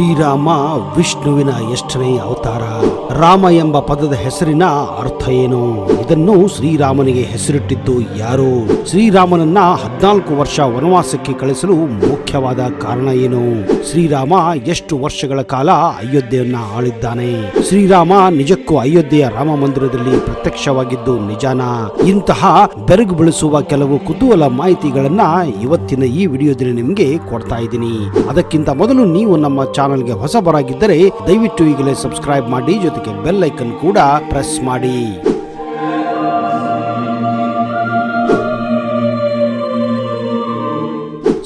ಶ್ರೀರಾಮ ವಿಷ್ಣುವಿನ ಎಷ್ಟನೇ ಅವತಾರ? ರಾಮ ಎಂಬ ಪದದ ಹೆಸರಿನ ಅರ್ಥ ಏನು? ಇದನ್ನು ಶ್ರೀರಾಮನಿಗೆ ಹೆಸರಿಟ್ಟಿದ್ದು ಯಾರು? ಶ್ರೀರಾಮನನ್ನ 14 ವರ್ಷ ವನವಾಸಕ್ಕೆ ಕಳಿಸಲು ಮುಖ್ಯವಾದ ಕಾರಣ ಏನು? ಶ್ರೀರಾಮ ಎಷ್ಟು ವರ್ಷಗಳ ಕಾಲ ಅಯೋಧ್ಯೆಯನ್ನ ಆಳಿದ್ದಾನೆ? ಶ್ರೀರಾಮ ನಿಜಕ್ಕೂ ಅಯೋಧ್ಯೆಯ ರಾಮ ಮಂದಿರದಲ್ಲಿ ಪ್ರತ್ಯಕ್ಷವಾಗಿದ್ದು ನಿಜಾನ? ಇಂತಹ ಬೆರಗು ಬೀಳಿಸುವ ಕೆಲವು ಕುತೂಹಲ ಮಾಹಿತಿಗಳನ್ನ ಇವತ್ತಿನ ಈ ವಿಡಿಯೋದಲ್ಲಿ ನಿಮಗೆ ಕೊಡ್ತಾ ಇದ್ದೀನಿ. ಅದಕ್ಕಿಂತ ಮೊದಲು ನೀವು ನಮ್ಮ ಚಾನೆಲ್ಗೆ ಹೊಸಬರಾಗಿದ್ದರೆ ದಯವಿಟ್ಟು ಈಗಲೇ ಸಬ್ಸ್ಕ್ರೈಬ್ ಮಾಡಿ, ಜೊತೆಗೆ ಬೆಲ್ ಐಕನ್ ಕೂಡ ಪ್ರೆಸ್ ಮಾಡಿ.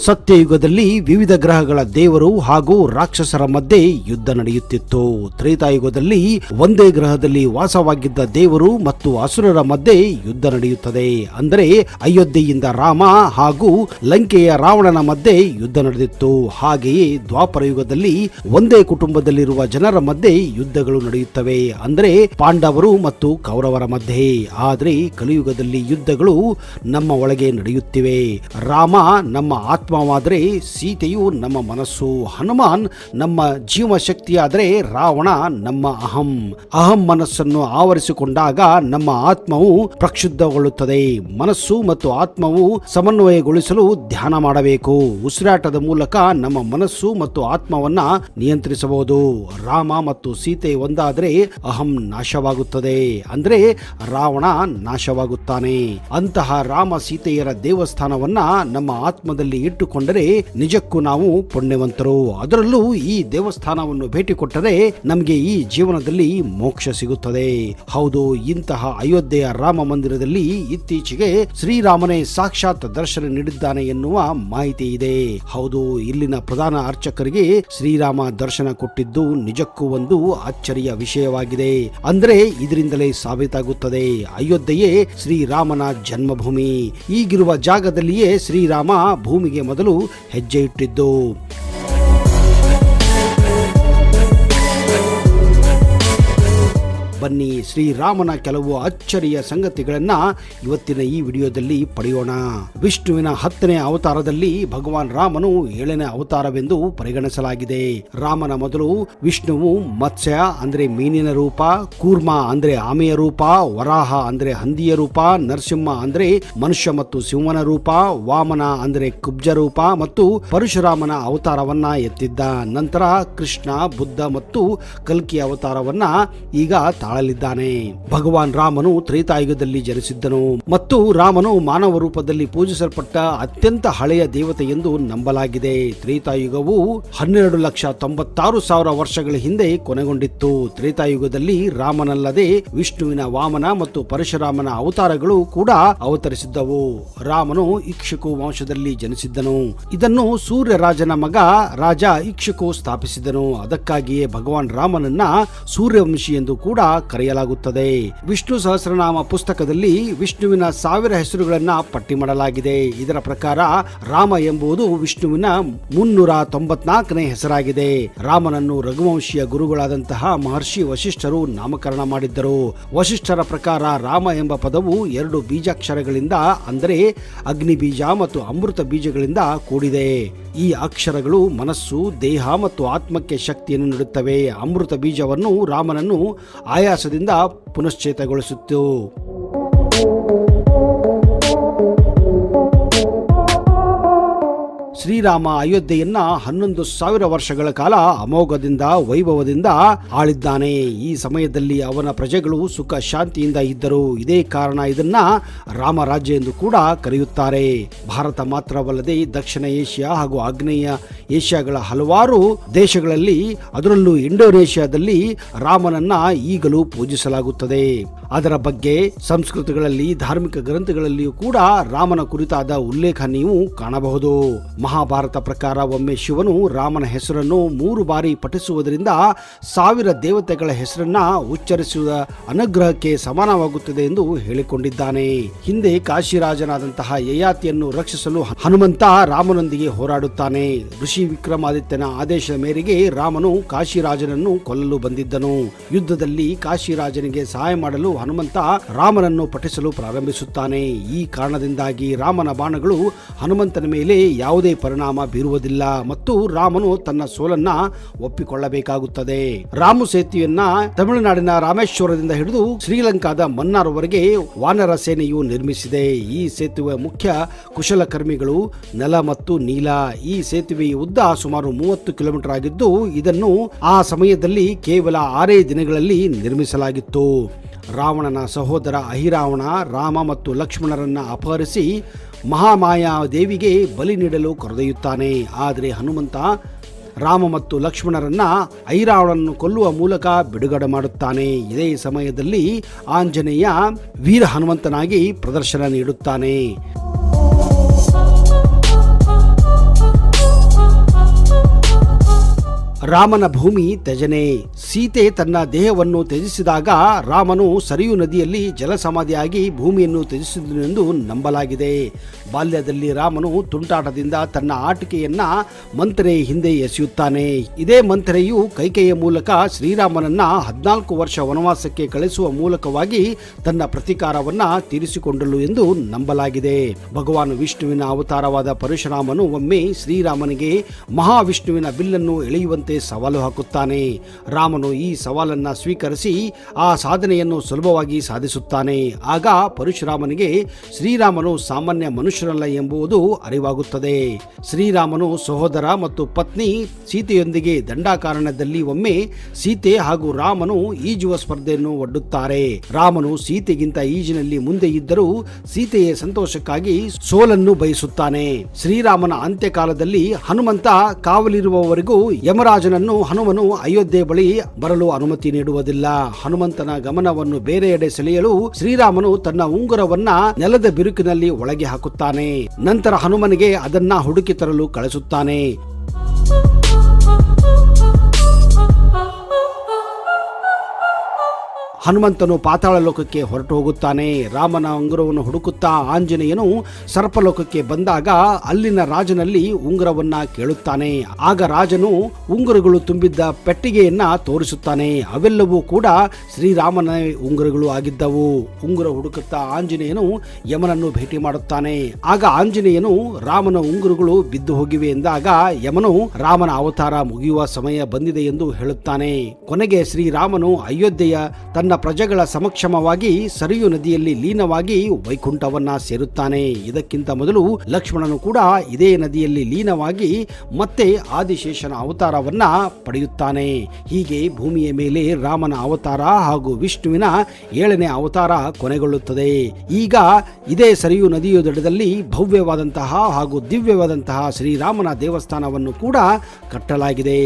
ಸತ್ಯಯುಗದಲ್ಲಿ ವಿವಿಧ ಗ್ರಹಗಳ ದೇವರು ಹಾಗೂ ರಾಕ್ಷಸರ ಮಧ್ಯೆ ಯುದ್ಧ ನಡೆಯುತ್ತಿತ್ತು. ತ್ರೇತಾಯುಗದಲ್ಲಿ ಒಂದೇ ಗ್ರಹದಲ್ಲಿ ವಾಸವಾಗಿದ್ದ ದೇವರು ಮತ್ತು ಅಸುರರ ಮಧ್ಯೆ ಯುದ್ಧ ನಡೆಯುತ್ತದೆ. ಅಂದರೆ ಅಯೋಧ್ಯೆಯಿಂದ ರಾಮ ಹಾಗೂ ಲಂಕೆಯ ರಾವಣನ ಮಧ್ಯೆ ಯುದ್ಧ ನಡೆದಿತ್ತು. ಹಾಗೆಯೇ ದ್ವಾಪರ ಯುಗದಲ್ಲಿ ಒಂದೇ ಕುಟುಂಬದಲ್ಲಿರುವ ಜನರ ಮಧ್ಯೆ ಯುದ್ಧಗಳು ನಡೆಯುತ್ತವೆ. ಅಂದರೆ ಪಾಂಡವರು ಮತ್ತು ಕೌರವರ ಮಧ್ಯೆ. ಆದರೆ ಕಲಿಯುಗದಲ್ಲಿ ಯುದ್ಧಗಳು ನಮ್ಮ ಒಳಗೆ ನಡೆಯುತ್ತಿವೆ. ರಾಮ ನಮ್ಮ ಆತ್ಮವಾದರೆ ಸೀತೆಯು ನಮ್ಮ ಮನಸ್ಸು, ಹನುಮಾನ್ ನಮ್ಮ ಜೀವಶಕ್ತಿಯಾದರೆ ರಾವಣ ನಮ್ಮ ಅಹಂ ಮನಸ್ಸನ್ನು ಆವರಿಸಿಕೊಂಡಾಗ ನಮ್ಮ ಆತ್ಮವು ಪ್ರಕ್ಷುಬ್ಧಗೊಳ್ಳುತ್ತದೆ. ಮನಸ್ಸು ಮತ್ತು ಆತ್ಮವು ಸಮನ್ವಯಗೊಳಿಸಲು ಧ್ಯಾನ ಮಾಡಬೇಕು. ಉಸಿರಾಟದ ಮೂಲಕ ನಮ್ಮ ಮನಸ್ಸು ಮತ್ತು ಆತ್ಮವನ್ನ ನಿಯಂತ್ರಿಸಬಹುದು. ರಾಮ ಮತ್ತು ಸೀತೆ ಒಂದಾದರೆ ಅಹಂ ನಾಶವಾಗುತ್ತದೆ, ಅಂದ್ರೆ ರಾವಣ ನಾಶವಾಗುತ್ತಾನೆ. ಅಂತಹ ರಾಮ ಸೀತೆಯರ ದೇವಸ್ಥಾನವನ್ನ ನಮ್ಮ ಆತ್ಮದಲ್ಲಿ ಇಟ್ಟುಕೊಂಡರೆ ನಿಜಕ್ಕೂ ನಾವು ಪುಣ್ಯವಂತರು. ಅದರಲ್ಲೂ ಈ ದೇವಸ್ಥಾನವನ್ನು ಭೇಟಿ ಕೊಟ್ಟರೆ ನಮಗೆ ಈ ಜೀವನದಲ್ಲಿ ಮೋಕ್ಷ ಸಿಗುತ್ತದೆ. ಹೌದು, ಇಂತಹ ಅಯೋಧ್ಯೆಯ ರಾಮ ಮಂದಿರದಲ್ಲಿ ಇತ್ತೀಚೆಗೆ ಶ್ರೀರಾಮನೇ ಸಾಕ್ಷಾತ್ ದರ್ಶನ ನೀಡಿದ್ದಾನೆ ಎನ್ನುವ ಮಾಹಿತಿ ಇದೆ. ಹೌದು, ಇಲ್ಲಿನ ಪ್ರಧಾನ ಅರ್ಚಕರಿಗೆ ಶ್ರೀರಾಮ ದರ್ಶನ ಕೊಟ್ಟಿದ್ದು ನಿಜಕ್ಕೂ ಒಂದು ಅಚ್ಚರಿಯ ವಿಷಯವಾಗಿದೆ. ಅಂದ್ರೆ ಇದರಿಂದಲೇ ಸಾಬೀತಾಗುತ್ತದೆ ಅಯೋಧ್ಯೆಯೇ ಶ್ರೀರಾಮನ ಜನ್ಮಭೂಮಿ. ಈಗಿರುವ ಜಾಗದಲ್ಲಿಯೇ ಶ್ರೀರಾಮ ಭೂಮಿಗೆ ಮೊದಲು ಹೆಜ್ಜೆ ಇಟ್ಟಿದ್ದು. ಬನ್ನಿ, ಶ್ರೀರಾಮನ ಕೆಲವು ಅಚ್ಚರಿಯ ಸಂಗತಿಗಳನ್ನ ಇವತ್ತಿನ ಈ ವಿಡಿಯೋದಲ್ಲಿ ಪಡೆಯೋಣ. ವಿಷ್ಣುವಿನ 10ನೇ ಅವತಾರದಲ್ಲಿ ಭಗವಾನ್ ರಾಮನು 7ನೇ ಅವತಾರವೆಂದು ಪರಿಗಣಿಸಲಾಗಿದೆ. ರಾಮನ ಮೊದಲು ವಿಷ್ಣುವು ಮತ್ಸ್ಯ ಅಂದ್ರೆ ಮೀನಿನ ರೂಪ, ಕೂರ್ಮ ಅಂದ್ರೆ ಆಮೆಯ ರೂಪ, ವರಾಹ ಅಂದ್ರೆ ಹಂದಿಯ ರೂಪ, ನರಸಿಂಹ ಅಂದ್ರೆ ಮನುಷ್ಯ ಮತ್ತು ಸಿಂಹನ ರೂಪ, ವಾಮನ ಅಂದ್ರೆ ಕುಬ್ಜ ರೂಪ ಮತ್ತು ಪರಶುರಾಮನ ಅವತಾರವನ್ನ ಎತ್ತಿದ್ದ. ನಂತರ ಕೃಷ್ಣ, ಬುದ್ಧ ಮತ್ತು ಕಲ್ಕಿ ಅವತಾರವನ್ನ ಈಗ ತಾಳಲಿದ್ದಾನೆ. ಭಗವಾನ್ ರಾಮನು ತ್ರೇತಾಯುಗದಲ್ಲಿ ಜನಿಸಿದ್ದನು ಮತ್ತು ರಾಮನು ಮಾನವ ರೂಪದಲ್ಲಿ ಪೂಜಿಸಲ್ಪಟ್ಟ ಅತ್ಯಂತ ಹಳೆಯ ದೇವತೆ ಎಂದು ನಂಬಲಾಗಿದೆ. ತ್ರೇತಾಯುಗವು 12,96,000 ವರ್ಷಗಳ ಹಿಂದೆ ಕೊನೆಗೊಂಡಿತ್ತು. ತ್ರೇತಾಯುಗದಲ್ಲಿ ರಾಮನಲ್ಲದೆ ವಿಷ್ಣುವಿನ ವಾಮನ ಮತ್ತು ಪರಶುರಾಮನ ಅವತಾರಗಳು ಕೂಡ ಅವತರಿಸಿದ್ದವು. ರಾಮನು ಇಕ್ಷುಕು ವಂಶದಲ್ಲಿ ಜನಿಸಿದ್ದನು. ಇದನ್ನು ಸೂರ್ಯರಾಜನ ಮಗ ರಾಜ ಇಕ್ಷುಕು ಸ್ಥಾಪಿಸಿದನು. ಅದಕ್ಕಾಗಿಯೇ ಭಗವಾನ್ ರಾಮನನ್ನ ಸೂರ್ಯವಂಶಿ ಎಂದು ಕೂಡ ಕರೆಯಲಾಗುತ್ತದೆ. ವಿಷ್ಣು ಸಹಸ್ರನಾಮ ಪುಸ್ತಕದಲ್ಲಿ ವಿಷ್ಣುವಿನ 1000 ಹೆಸರುಗಳನ್ನ ಪಟ್ಟಿ ಮಾಡಲಾಗಿದೆ. ಇದರ ಪ್ರಕಾರ ರಾಮ ಎಂಬುದು ವಿಷ್ಣುವಿನ 394ನೇ ಹೆಸರಾಗಿದೆ. ರಾಮನನ್ನು ರಘುವಂಶೀಯ ಗುರುಗಳಾದಂತಹ ಮಹರ್ಷಿ ವಶಿಷ್ಠರು ನಾಮಕರಣ ಮಾಡಿದ್ದರು. ವಶಿಷ್ಠರ ಪ್ರಕಾರ ರಾಮ ಎಂಬ ಪದವು 2 ಬೀಜಾಕ್ಷರಗಳಿಂದ, ಅಂದರೆ ಅಗ್ನಿ ಬೀಜ ಮತ್ತು ಅಮೃತ ಬೀಜಗಳಿಂದ ಕೂಡಿದೆ. ಈ ಅಕ್ಷರಗಳು ಮನಸ್ಸು, ದೇಹ ಮತ್ತು ಆತ್ಮಕ್ಕೆ ಶಕ್ತಿಯನ್ನು ನೀಡುತ್ತವೆ. ಅಮೃತ ಬೀಜವನ್ನು ರಾಮನನ್ನು ಆಯಾಸದಿಂದ ಪುನಶ್ಚೇತಗೊಳಿಸಿತು. ಶ್ರೀರಾಮ ಅಯೋಧ್ಯೆಯನ್ನ 11,000 ವರ್ಷಗಳ ಕಾಲ ಅಮೋಘದಿಂದ ವೈಭವದಿಂದ ಆಳಿದ್ದಾನೆ. ಈ ಸಮಯದಲ್ಲಿ ಅವನ ಪ್ರಜೆಗಳು ಸುಖ ಶಾಂತಿಯಿಂದ ಇದ್ದರು. ಇದೇ ಕಾರಣ ಇದನ್ನ ರಾಮರಾಜ್ಯ ಎಂದು ಕೂಡ ಕರೆಯುತ್ತಾರೆ. ಭಾರತ ಮಾತ್ರವಲ್ಲದೆ ದಕ್ಷಿಣ ಏಷ್ಯಾ ಹಾಗೂ ಆಗ್ನೇಯ ಏಷ್ಯಾಗಳ ಹಲವಾರು ದೇಶಗಳಲ್ಲಿ, ಅದರಲ್ಲೂ ಇಂಡೋನೇಷ್ಯಾದಲ್ಲಿ ರಾಮನನ್ನ ಈಗಲೂ ಪೂಜಿಸಲಾಗುತ್ತದೆ. ಅದರ ಬಗ್ಗೆ ಸಂಸ್ಕೃತಿಗಳಲ್ಲಿ, ಧಾರ್ಮಿಕ ಗ್ರಂಥಗಳಲ್ಲಿಯೂ ಕೂಡ ರಾಮನ ಕುರಿತಾದ ಉಲ್ಲೇಖ ನೀವು ಕಾಣಬಹುದು. ಮಹಾಭಾರತ ಪ್ರಕಾರ ಒಮ್ಮೆ ಶಿವನು ರಾಮನ ಹೆಸರನ್ನು 3 ಬಾರಿ ಪಠಿಸುವುದರಿಂದ 1000 ದೇವತೆಗಳ ಹೆಸರನ್ನ ಉಚ್ಚರಿಸುವ ಅನುಗ್ರಹಕ್ಕೆ ಸಮಾನವಾಗುತ್ತದೆ ಎಂದು ಹೇಳಿಕೊಂಡಿದ್ದಾನೆ. ಹಿಂದೆ ಕಾಶಿರಾಜನಾದಂತಹ ಯಯಾತಿಯನ್ನು ರಕ್ಷಿಸಲು ಹನುಮಂತ ರಾಮನೊಂದಿಗೆ ಹೋರಾಡುತ್ತಾನೆ. ಋಷಿ ವಿಕ್ರಮಾದಿತ್ಯನ ಆದೇಶದ ಮೇರೆಗೆ ರಾಮನು ಕಾಶಿರಾಜನನ್ನು ಕೊಲ್ಲಲು ಬಂದಿದ್ದನು. ಯುದ್ಧದಲ್ಲಿ ಕಾಶಿರಾಜನಿಗೆ ಸಹಾಯ ಮಾಡಲು ಹನುಮಂತ ರಾಮನನ್ನು ಪಠಿಸಲು ಪ್ರಾರಂಭಿಸುತ್ತಾನೆ. ಈ ಕಾರಣದಿಂದಾಗಿ ರಾಮನ ಬಾಣಗಳು ಹನುಮಂತನ ಮೇಲೆ ಯಾವುದೇ ಪರಿಣಾಮ ಬೀರುವುದಿಲ್ಲ ಮತ್ತು ರಾಮನು ತನ್ನ ಸೋಲನ್ನ ಒಪ್ಪಿಕೊಳ್ಳಬೇಕಾಗುತ್ತದೆ. ರಾಮು ಸೇತುವೆಯನ್ನ ತಮಿಳುನಾಡಿನ ರಾಮೇಶ್ವರದಿಂದ ಹಿಡಿದು ಶ್ರೀಲಂಕಾದ ಮನ್ನಾರ್ವರೆಗೆ ವಾನರ ಸೇನೆಯು ನಿರ್ಮಿಸಿದೆ. ಈ ಸೇತುವೆ ಮುಖ್ಯ ಕುಶಲಕರ್ಮಿಗಳು ನೆಲ ಮತ್ತು ನೀಲ. ಈ ಸೇತುವೆಯ ಉದ್ದ ಸುಮಾರು 30 ಕಿಲೋಮೀಟರ್ ಆಗಿದ್ದು ಇದನ್ನು ಆ ಸಮಯದಲ್ಲಿ ಕೇವಲ 6 ದಿನಗಳಲ್ಲಿ ನಿರ್ಮಿಸಲಾಗಿತ್ತು. ರಾವಣನ ಸಹೋದರ ಅಹಿರಾವಣ ರಾಮ ಮತ್ತು ಲಕ್ಷ್ಮಣರನ್ನ ಅಪಹರಿಸಿ ಮಹಾಮಾಯಾ ದೇವಿಗೆ ಬಲಿ ನೀಡಲು ಕರೆದೊಯ್ಯುತ್ತಾನೆ. ಆದರೆ ಹನುಮಂತ ರಾಮ ಮತ್ತು ಲಕ್ಷ್ಮಣರನ್ನ ಐರಾವಣನನ್ನು ಕೊಲ್ಲುವ ಮೂಲಕ ಬಿಡುಗಡೆ ಮಾಡುತ್ತಾನೆ. ಇದೇ ಸಮಯದಲ್ಲಿ ಆಂಜನೇಯ ವೀರ ಹನುಮಂತನಾಗಿ ಪ್ರದರ್ಶನ ನೀಡುತ್ತಾನೆ. ರಾಮನ ಭೂಮಿ ತ್ಯಜನೆ. ಸೀತೆ ತನ್ನ ದೇಹವನ್ನು ತ್ಯಜಿಸಿದಾಗ ರಾಮನು ಸರಿಯು ನದಿಯಲ್ಲಿ ಜಲಸಮಾಧಿಯಾಗಿ ಭೂಮಿಯನ್ನು ತ್ಯಜಿಸಿದನೆಂದು ನಂಬಲಾಗಿದೆ. ಬಾಲ್ಯದಲ್ಲಿ ರಾಮನು ತುಂಟಾಟದಿಂದ ತನ್ನ ಆಟಿಕೆಯನ್ನ ಮಂಥರೆ ಹಿಂದೆ ಎಸೆಯುತ್ತಾನೆ. ಇದೇ ಮಂಥರೆಯು ಕೈಕೆಯ ಮೂಲಕ ಶ್ರೀರಾಮನನ್ನ 14 ವರ್ಷ ವನವಾಸಕ್ಕೆ ಕಳಿಸುವ ಮೂಲಕವಾಗಿ ತನ್ನ ಪ್ರತೀಕಾರವನ್ನ ತೀರಿಸಿಕೊಂಡಳು ಎಂದು ನಂಬಲಾಗಿದೆ. ಭಗವಾನ್ ವಿಷ್ಣುವಿನ ಅವತಾರವಾದ ಪರಶುರಾಮನು ಒಮ್ಮೆ ಶ್ರೀರಾಮನಿಗೆ ಮಹಾವಿಷ್ಣುವಿನ ಬಿಲ್ಲನ್ನು ಎಳೆಯುವಂತೆ ಸವಾಲು ಹಾಕುತ್ತಾನೆ. ರಾಮನು ಈ ಸವಾಲನ್ನ ಸ್ವೀಕರಿಸಿ ಆ ಸಾಧನೆಯನ್ನು ಸುಲಭವಾಗಿ ಸಾಧಿಸುತ್ತಾನೆ. ಆಗ ಪರಶುರಾಮನಿಗೆ ಶ್ರೀರಾಮನು ಸಾಮಾನ್ಯ ಮನುಷ್ಯನಲ್ಲ ಎಂಬುದು ಅರಿವಾಗುತ್ತದೆ. ಶ್ರೀರಾಮನು ಸಹೋದರ ಮತ್ತು ಪತ್ನಿ ಸೀತೆಯೊಂದಿಗೆ ದಂಡಾಕಾರಣ್ಯದಲ್ಲಿ ಒಮ್ಮೆ ಸೀತೆ ಹಾಗೂ ರಾಮನು ಈಜುವ ಸ್ಪರ್ಧೆಯನ್ನು ಒಡ್ಡುತ್ತಾರೆ. ರಾಮನು ಸೀತೆಗಿಂತ ಈಜಿನಲ್ಲಿ ಮುಂದೆ ಇದ್ದರೂ ಸೀತೆಯ ಸಂತೋಷಕ್ಕಾಗಿ ಸೋಲನ್ನು ಬಯಸುತ್ತಾನೆ. ಶ್ರೀರಾಮನ ಅಂತ್ಯಕಾಲದಲ್ಲಿ ಹನುಮಂತ ಕಾವಲಿರುವವರೆಗೂ ಯಮರಾಜನನ್ನು ಹನುಮನು ಅಯೋಧ್ಯೆ ಬಳಿ ಬರಲು ಅನುಮತಿ ನೀಡುವುದಿಲ್ಲ. ಹನುಮಂತನ ಗಮನವನ್ನು ಬೇರೆಯೆಡೆ ಸೆಳೆಯಲು ಶ್ರೀರಾಮನು ತನ್ನ ಉಂಗುರವನ್ನ ನೆಲದ ಬಿರುಕಿನಲ್ಲಿ ಒಳಗೆ ಹಾಕುತ್ತಾನೆ. ನಂತರ ಹನುಮನಿಗೆ ಅದನ್ನ ಹುಡುಕಿ ತರಲು ಕಳಿಸುತ್ತಾನೆ. ಹನುಮಂತನು ಪಾತಾಳ ಲೋಕಕ್ಕೆ ಹೊರಟು ಹೋಗುತ್ತಾನೆ. ರಾಮನ ಉಂಗುರವನ್ನು ಹುಡುಕುತ್ತಾ ಆಂಜನೇಯನು ಸರ್ಪಲೋಕಕ್ಕೆ ಬಂದಾಗ ಅಲ್ಲಿನ ರಾಜನಲ್ಲಿ ಉಂಗುರವನ್ನ ಕೇಳುತ್ತಾನೆ. ಆಗ ರಾಜನು ಉಂಗುರಗಳು ತುಂಬಿದ್ದ ಪೆಟ್ಟಿಗೆಯನ್ನ ತೋರಿಸುತ್ತಾನೆ. ಅವೆಲ್ಲವೂ ಕೂಡ ಶ್ರೀರಾಮನ ಉಂಗುರಗಳು ಆಗಿದ್ದವು. ಉಂಗುರ ಹುಡುಕುತ್ತಾ ಆಂಜನೇಯನು ಯಮನನ್ನು ಭೇಟಿ ಮಾಡುತ್ತಾನೆ. ಆಗ ಆಂಜನೇಯನು ರಾಮನ ಉಂಗುರಗಳು ಬಿದ್ದು ಹೋಗಿವೆ ಎಂದಾಗ ಯಮನು ರಾಮನ ಅವತಾರ ಮುಗಿಯುವ ಸಮಯ ಬಂದಿದೆ ಎಂದು ಹೇಳುತ್ತಾನೆ. ಕೊನೆಗೆ ಶ್ರೀರಾಮನು ಅಯೋಧ್ಯೆಯ ತನ್ನ ಪ್ರಜೆಗಳ ಸಮಕ್ಷಮವಾಗಿ ಸರಿಯು ನದಿಯಲ್ಲಿ ಲೀನವಾಗಿ ವೈಕುಂಠವನ್ನ ಸೇರುತ್ತಾನೆ. ಇದಕ್ಕಿಂತ ಮೊದಲು ಲಕ್ಷ್ಮಣನು ಕೂಡ ಇದೇ ನದಿಯಲ್ಲಿ ಲೀನವಾಗಿ ಮತ್ತೆ ಆದಿಶೇಷನ ಅವತಾರವನ್ನ ಪಡೆಯುತ್ತಾನೆ. ಹೀಗೆ ಭೂಮಿಯ ಮೇಲೆ ರಾಮನ ಅವತಾರ ಹಾಗೂ ವಿಷ್ಣುವಿನ 7ನೇ ಅವತಾರ ಕೊನೆಗೊಳ್ಳುತ್ತದೆ. ಈಗ ಇದೇ ಸರಿಯು ನದಿಯ ದಡದಲ್ಲಿ ಭವ್ಯವಾದಂತಹ ಹಾಗೂ ದಿವ್ಯವಾದಂತಹ ಶ್ರೀರಾಮನ ದೇವಸ್ಥಾನವನ್ನು ಕೂಡ ಕಟ್ಟಲಾಗಿದೆ.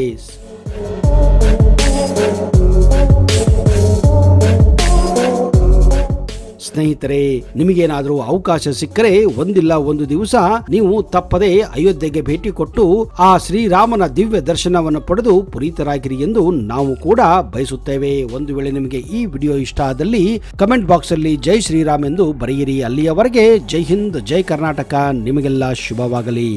ಸ್ನೇಹಿತರೆ, ನಿಮಗೇನಾದರೂ ಅವಕಾಶ ಸಿಕ್ಕರೆ ಒಂದಿಲ್ಲ ಒಂದು ದಿವಸ ನೀವು ತಪ್ಪದೆ ಅಯೋಧ್ಯೆಗೆ ಭೇಟಿ ಕೊಟ್ಟು ಆ ಶ್ರೀರಾಮನ ದಿವ್ಯ ದರ್ಶನವನ್ನು ಪಡೆದು ಪುನೀತರಾಗಿರಿ ಎಂದು ನಾವು ಕೂಡ ಬಯಸುತ್ತೇವೆ. ಒಂದು ವೇಳೆ ನಿಮಗೆ ಈ ವಿಡಿಯೋ ಇಷ್ಟ ಆದಲ್ಲಿ ಕಮೆಂಟ್ ಬಾಕ್ಸ್ ಅಲ್ಲಿ ಜೈ ಶ್ರೀರಾಮ್ ಎಂದು ಬರೆಯಿರಿ. ಅಲ್ಲಿಯವರೆಗೆ ಜೈ ಹಿಂದ್, ಜೈ ಕರ್ನಾಟಕ. ನಿಮಗೆಲ್ಲ ಶುಭವಾಗಲಿ.